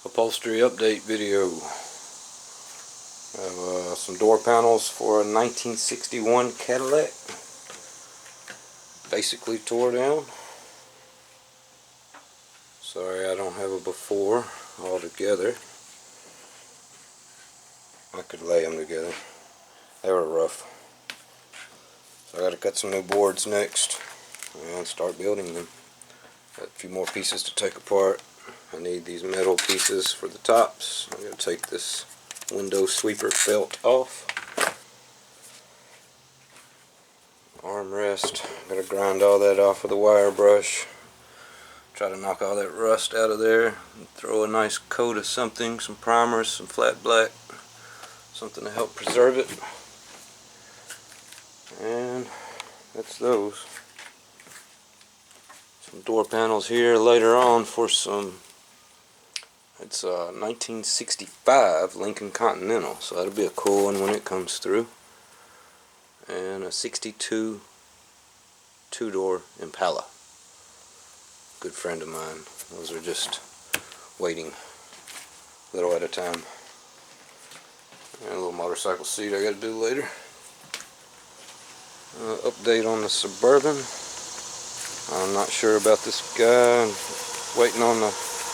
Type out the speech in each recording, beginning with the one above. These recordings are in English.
Upholstery update video. I have some door panels for a 1961 Cadillac. Basically tore down. Sorry I don't have a before all together. I could lay them together. They were rough. So I got to cut some new boards next and start building them. Got a few more pieces to take apart. I need these metal pieces for the tops. I'm going to take this window sweeper felt off. Armrest. I'm going to grind all that off with a wire brush. Try to knock all that rust out of there. And throw a nice coat of something, some primers, some flat black. Something to help preserve it. And that's those. Some door panels here later on for some. It's a 1965 Lincoln Continental, so that'll be a cool one when it comes through. And a 62 two-door Impala. Good friend of mine. Those are just waiting a little at a time. And a little motorcycle seat I got to do later. Update on the Suburban. I'm not sure about this guy. I'm waiting on the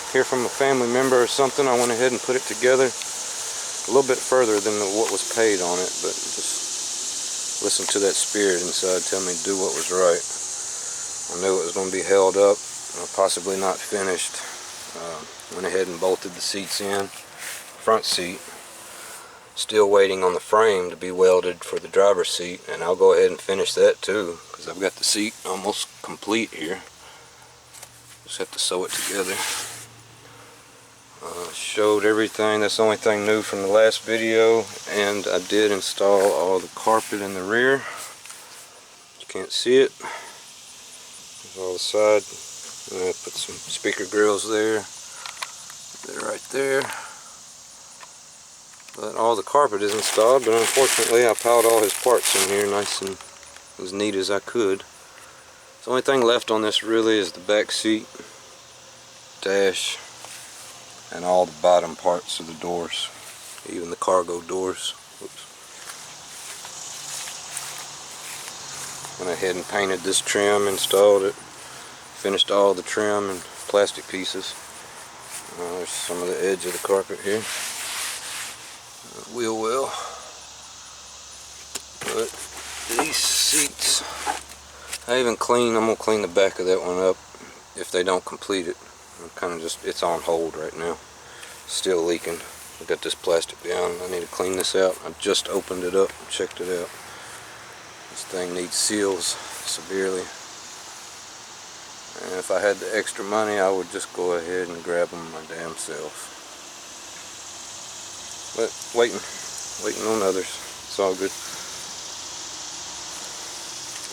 hear from a family member or something. I went ahead and put it together a little bit further than what was paid on it, but just listen to that spirit inside tell me to do what was right. I knew it was going to be held up, possibly not finished. Went ahead and bolted the seats in, front seat. Still waiting on the frame to be welded for the driver's seat, and I'll go ahead and finish that too, because I've got the seat almost complete here. Just have to sew it together. Showed everything. That's the only thing new from the last video, and I did install all the carpet in the rear. You can't see it. There's all the side. I put some speaker grills there. They're right there. But all the carpet is installed, but unfortunately I piled all his parts in here nice and as neat as I could. The only thing left on this really is the back seat, dash, and all the bottom parts of the doors, even the cargo doors. Oops. Went ahead and painted this trim, installed it, finished all the trim and plastic pieces. There's some of the edge of the carpet here. Wheel well. But these seats, I'm gonna clean the back of that one up if they don't complete it. I'm kind of just, it's on hold right now. Still leaking. I got this plastic down. I need to clean this out. I just opened it up, checked it out. This thing needs seals severely. And if I had the extra money, I would just go ahead and grab them my damn self. But waiting on others. It's all good.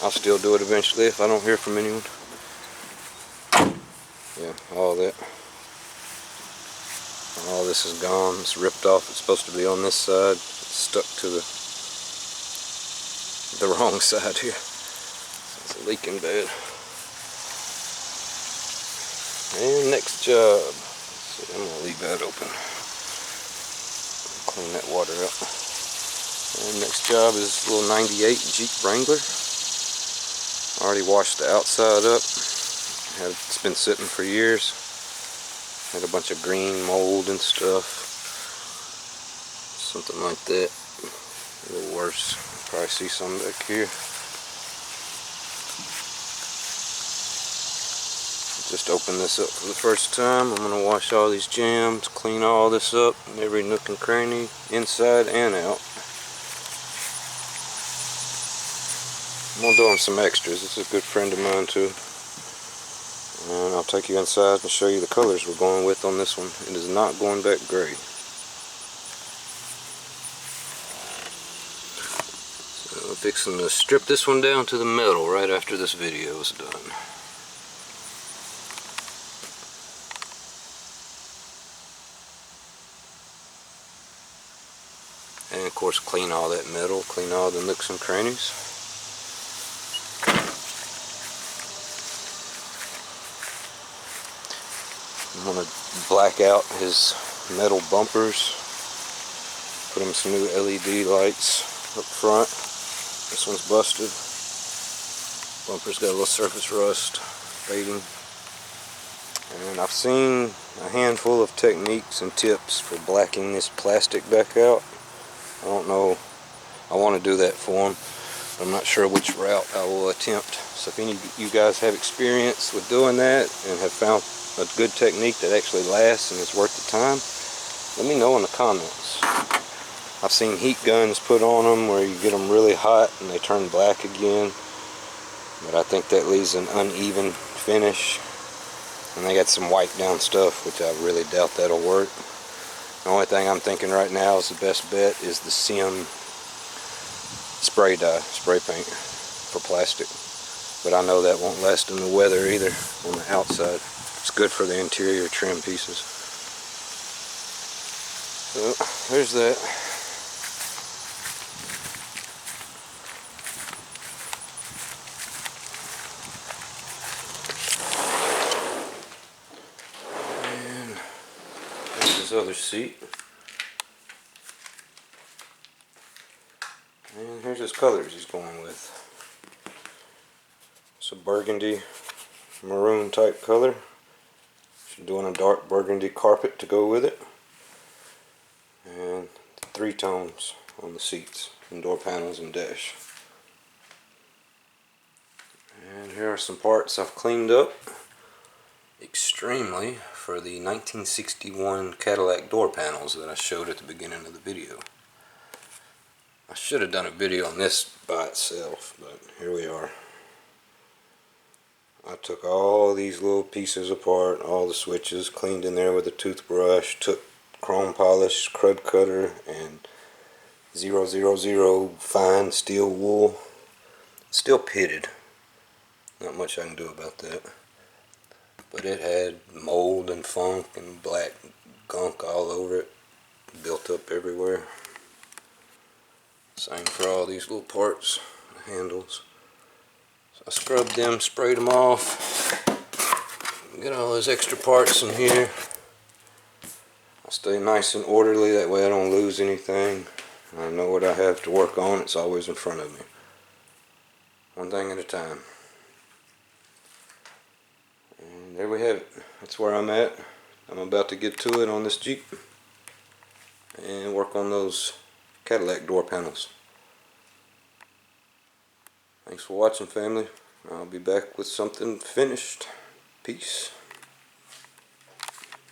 I'll still do it eventually if I don't hear from anyone. Yeah, all this is gone. It's ripped off. It's supposed to be on this side. It's stuck to the wrong side here. It's leaking bad. And next job. So I'm gonna leave that open. Clean that water up. And next job is a little 98 Jeep Wrangler. Already washed the outside up. It's been sitting for years. Had a bunch of green mold and stuff. Something like that. A little worse. Probably see some back here. Just opened this up for the first time. I'm going to wash all these jams, clean all this up, every nook and cranny, inside and out. I'm going to do him some extras. This is a good friend of mine too. And I'll take you inside and show you the colors we're going with on this one. It is not going back gray. So I'm fixing to strip this one down to the metal right after this video is done. And of course clean all that metal, clean all the nooks and crannies. I'm going to black out his metal bumpers. Put him some new LED lights up front. This one's busted. Bumper's got a little surface rust fading. And I've seen a handful of techniques and tips for blacking this plastic back out. I don't know. I want to do that for him. I'm not sure which route I will attempt. So if any of you guys have experience with doing that and have found a good technique that actually lasts and is worth the time, let me know in the comments. I've seen heat guns put on them where you get them really hot and they turn black again, but I think that leaves an uneven finish. And they got some wipe down stuff, which I really doubt that'll work. The only thing I'm thinking right now is the best bet is the Sim spray paint for plastic. But I know that won't last in the weather either on the outside. It's good for the interior trim pieces. So there's that. His other seat, and here's his colors he's going with. It's a burgundy maroon type color. She's doing a dark burgundy carpet to go with it, and 3 tones on the seats and door panels and dash. And here are some parts I've cleaned up extremely for the 1961 Cadillac door panels that I showed at the beginning of the video. I should have done a video on this by itself, but here we are. I took all these little pieces apart, all the switches, cleaned in there with a toothbrush, took chrome polish, crud cutter, and 000 fine steel wool. Still pitted. Not much I can do about that. But it had mold and funk and black gunk all over it, built up everywhere. Same for all these little parts, the handles. So I scrubbed them, sprayed them off, get all those extra parts in here. I stay nice and orderly, that way I don't lose anything. I know what I have to work on, it's always in front of me. One thing at a time. And there we have it. That's where I'm at. I'm about to get to it on this Jeep and work on those Cadillac door panels. Thanks for watching, family. I'll be back with something finished. Peace.